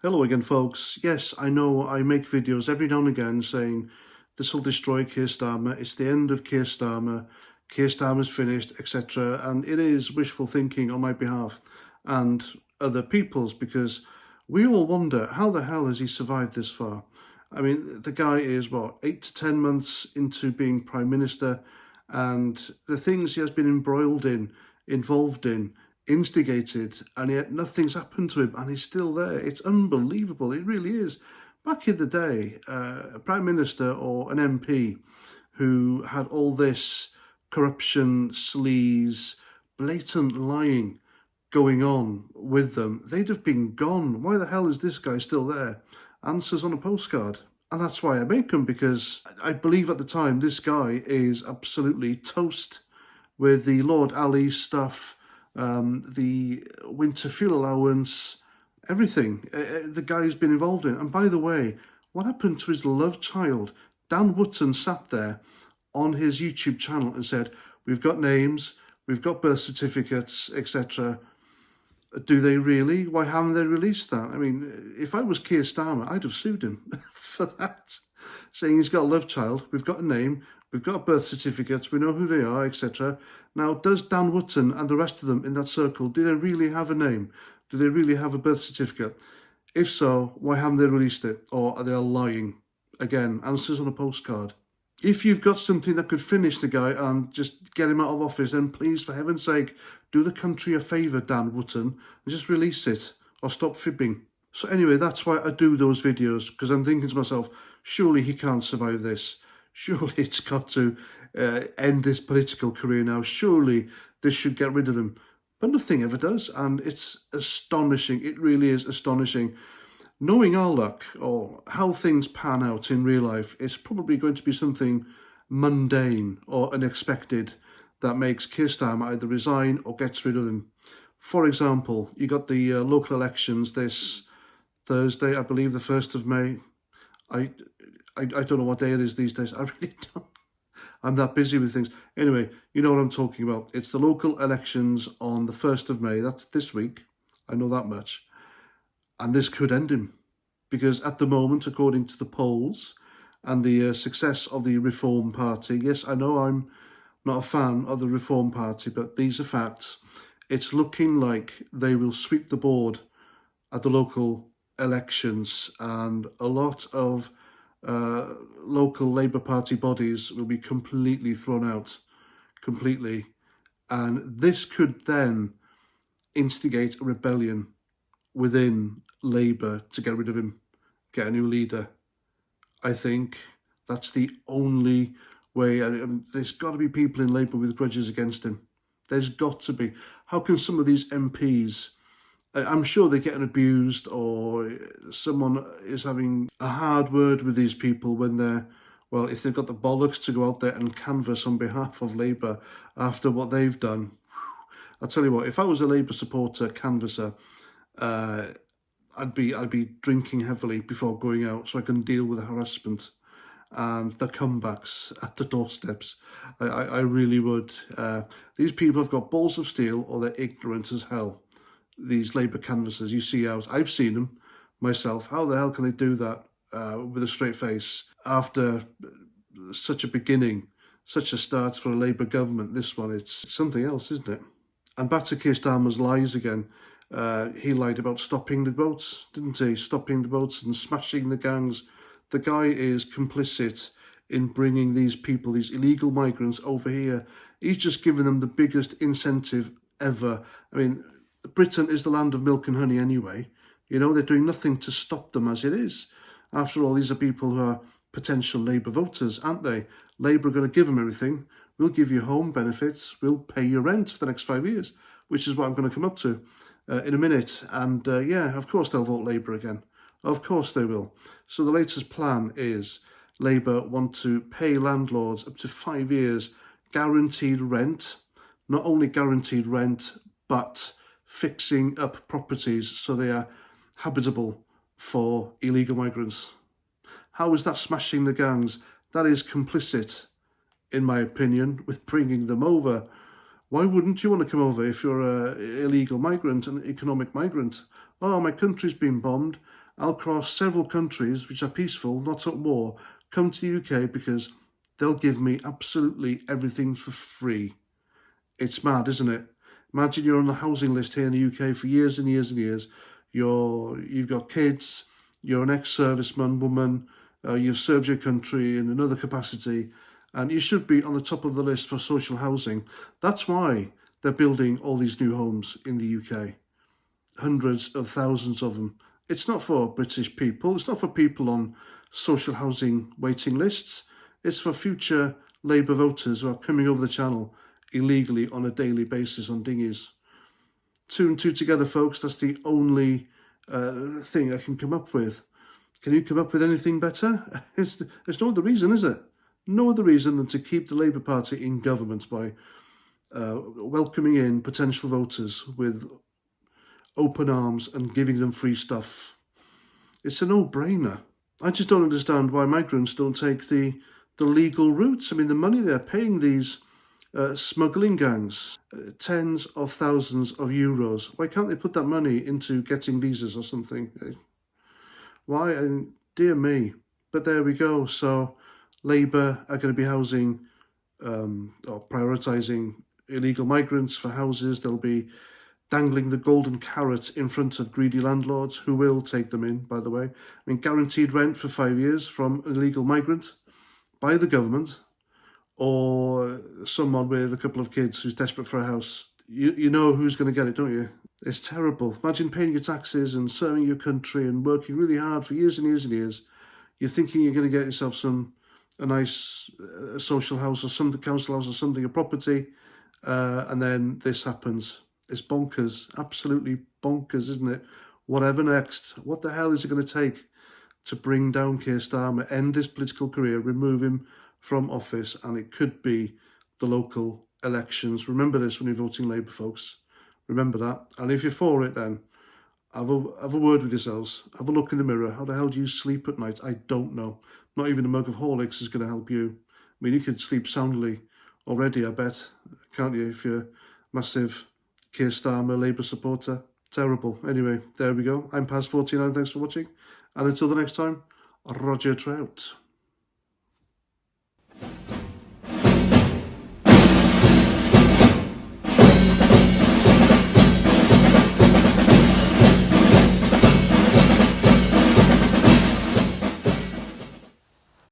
Hello again, folks. Yes, I know I make videos every now and again saying this will destroy Keir Starmer, it's the end of Keir Starmer's finished, etc. And it is wishful thinking on my behalf and other people's, because we all wonder, how the hell has he survived this far? I mean, the guy is, what, 8 to 10 months into being Prime Minister, and the things he has been embroiled in, involved in, instigated, and yet nothing's happened to him, and he's still there. It's unbelievable. It really is. Back in the day, a Prime Minister or an MP who had all this corruption, sleaze, blatant lying going on with them, they'd have been gone. Why the hell is this guy still there? Answers on a postcard. And that's why I make them, because I believe at the time this guy is absolutely toast with the Lord Ali stuff, the winter fuel allowance, everything the guy's been involved in. And by the way, what happened to his love child? Dan Wootton sat there on his YouTube channel and said, we've got names, we've got birth certificates, etc. Do they really? Why haven't they released that? I mean, if I was Keir Starmer, I'd have sued him for that, saying he's got a love child, we've got a name, we've got birth certificates, we know who they are, etc. Now, does Dan Wootton and the rest of them in that circle, do they really have a name? Do they really have a birth certificate? If so, why haven't they released it? Or are they all lying? Again, answers on a postcard. If you've got something that could finish the guy and just get him out of office, then please, for heaven's sake, do the country a favour, Dan Wootton, and just release it, or stop fibbing. So anyway, that's why I do those videos, because I'm thinking to myself, surely he can't survive this. Surely it's got to end his political career now. Surely this should get rid of him. But nothing ever does, and it's astonishing. It really is astonishing. Knowing our luck, or how things pan out in real life, it's probably going to be something mundane or unexpected that makes Keir Starmer either resign or gets rid of him. For example, you got the local elections this Thursday, I believe, the 1st of May. I don't know what day it is these days. I really don't. I'm that busy with things. Anyway, you know what I'm talking about. It's the local elections on the 1st of May. That's this week. I know that much. And this could end him. Because at the moment, according to the polls and the success of the Reform Party, yes, I know I'm not a fan of the Reform Party, but these are facts. It's looking like they will sweep the board at the local elections, and a lot of local Labour Party bodies will be completely thrown out, completely. And this could then instigate a rebellion within Labour to get rid of him, get a new leader. I think that's the only way. There's got to be people in Labour with grudges against him. There's got to be. How can some of these MPs, I'm sure they're getting abused, or someone is having a hard word with these people when they're, well, if they've got the bollocks to go out there and canvass on behalf of Labour after what they've done. I'll tell you what, if I was a Labour supporter canvasser, I'd be drinking heavily before going out so I can deal with the harassment and the comebacks at the doorsteps. I really would. These people have got balls of steel, or they're ignorant as hell. These Labour canvassers you see out, I've seen them myself. How the hell can they do that with a straight face after such a beginning, such a start for a Labour government? This one, it's something else, isn't it? And back to Keir Starmer's lies again. He lied about stopping the boats, didn't he? Stopping the boats and smashing the gangs. The guy is complicit in bringing these people, these illegal migrants, over here. He's just given them the biggest incentive ever. I mean, Britain is the land of milk and honey anyway. You know, they're doing nothing to stop them as it is. After all, these are people who are potential Labour voters, aren't they? Labour are going to give them everything. We'll give you home benefits. We'll pay your rent for the next 5 years, which is what I'm going to come up to in a minute. And yeah, of course they'll vote Labour again. Of course they will. So the latest plan is Labour want to pay landlords up to 5 years guaranteed rent. Not only guaranteed rent, but fixing up properties so they are habitable for illegal migrants. How is that smashing the gangs? That is complicit, in my opinion, with bringing them over. Why wouldn't you want to come over if you're an illegal migrant, an economic migrant? Oh, my country's been bombed. I'll cross several countries which are peaceful, not at war, come to the UK because they'll give me absolutely everything for free. It's mad, isn't it? Imagine you're on the housing list here in the UK for years and years and years. You've got kids, you're an ex-serviceman, woman, you've served your country in another capacity, and you should be on the top of the list for social housing. That's why they're building all these new homes in the UK. Hundreds of thousands of them. It's not for British people. It's not for people on social housing waiting lists. It's for future Labour voters who are coming over the channel illegally on a daily basis on dinghies. 2 and 2 together, folks. That's the only thing I can come up with. Can you come up with anything better? There's no other reason, is it? No other reason than to keep the Labour Party in government by welcoming in potential voters with open arms and giving them free stuff. It's a no-brainer. I just don't understand why migrants don't take the legal routes. I mean, the money they're paying these smuggling gangs, tens of thousands of euros. Why can't they put that money into getting visas or something? Why? And dear me. But there we go. So Labour are going to be housing or prioritising illegal migrants for houses. They'll be dangling the golden carrot in front of greedy landlords who will take them in, by the way. I mean, guaranteed rent for 5 years from an illegal migrant by the government, or someone with a couple of kids who's desperate for a house. You know who's going to get it, don't you? It's terrible. Imagine paying your taxes and serving your country and working really hard for years and years and years. You're thinking you're going to get yourself a nice social house or some council house or something, a property, and then this happens. It's bonkers, absolutely bonkers, isn't it? Whatever next? What the hell is it going to take to bring down Keir Starmer, end his political career, remove him from office? And it could be the local elections. Remember this when you're voting Labour, folks. Remember that. And if you're for it, then have a word with yourselves. Have a look in the mirror. How the hell do you sleep at night? I don't know. Not even a mug of Horlicks is going to help you. I mean, you could sleep soundly already, I bet, can't you, if you're massive Keir Starmer Labour supporter. Terrible. Anyway, there we go. I'm past 49. Thanks for watching. And until the next time, Roger Trout.